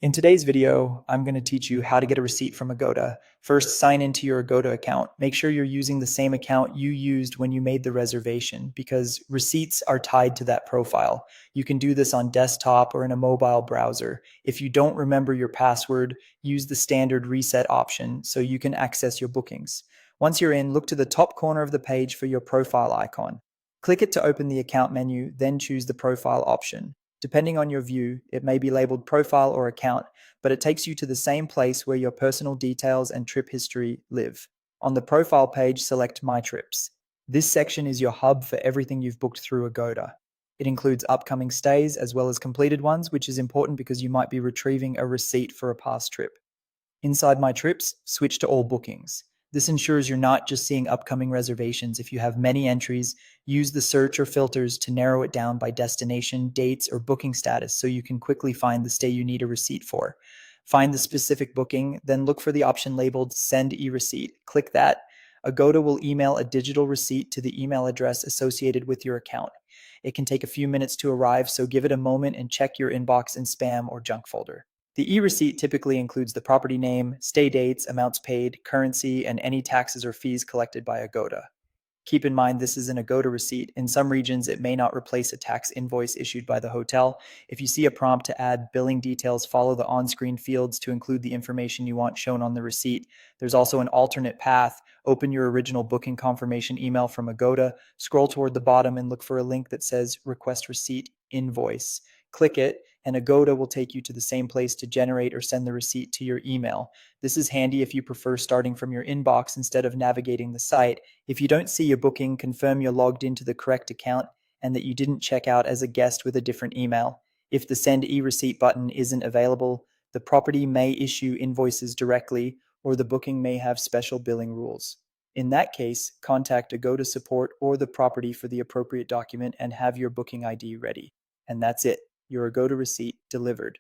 In today's video, I'm going to teach you how to get a receipt from Agoda. First, sign into your Agoda account. Make sure you're using the same account you used when you made the reservation because receipts are tied to that profile. You can do this on desktop or in a mobile browser. If you don't remember your password, use the standard reset option so you can access your bookings. Once you're in, look to the top corner of the page for your profile icon. Click it to open the account menu, then choose the profile option. Depending on your view, it may be labeled profile or account, but it takes you to the same place where your personal details and trip history live. On the profile page, select My Trips. This section is your hub for everything you've booked through Agoda. It includes upcoming stays as well as completed ones, which is important because you might be retrieving a receipt for a past trip. Inside My Trips, switch to All Bookings. This ensures you're not just seeing upcoming reservations. If you have many entries, use the search or filters to narrow it down by destination, dates, or booking status so you can quickly find the stay you need a receipt for. Find the specific booking, then look for the option labeled Send e-receipt. Click that. Agoda will email a digital receipt to the email address associated with your account. It can take a few minutes to arrive, so give it a moment and check your inbox and spam or junk folder. The e-receipt typically includes the property name, stay dates, amounts paid, currency, and any taxes or fees collected by Agoda. Keep in mind this is an Agoda receipt. In some regions, it may not replace a tax invoice issued by the hotel. If you see a prompt to add billing details, follow the on-screen fields to include the information you want shown on the receipt. There's also an alternate path. Open your original booking confirmation email from Agoda, scroll toward the bottom and look for a link that says Request Receipt Invoice. Click it, and Agoda will take you to the same place to generate or send the receipt to your email. This is handy if you prefer starting from your inbox instead of navigating the site. If you don't see your booking, confirm you're logged into the correct account and that you didn't check out as a guest with a different email. If the Send e-receipt button isn't available, the property may issue invoices directly or the booking may have special billing rules. In that case, contact Agoda support or the property for the appropriate document and have your booking ID ready. And that's it, your Agoda receipt delivered.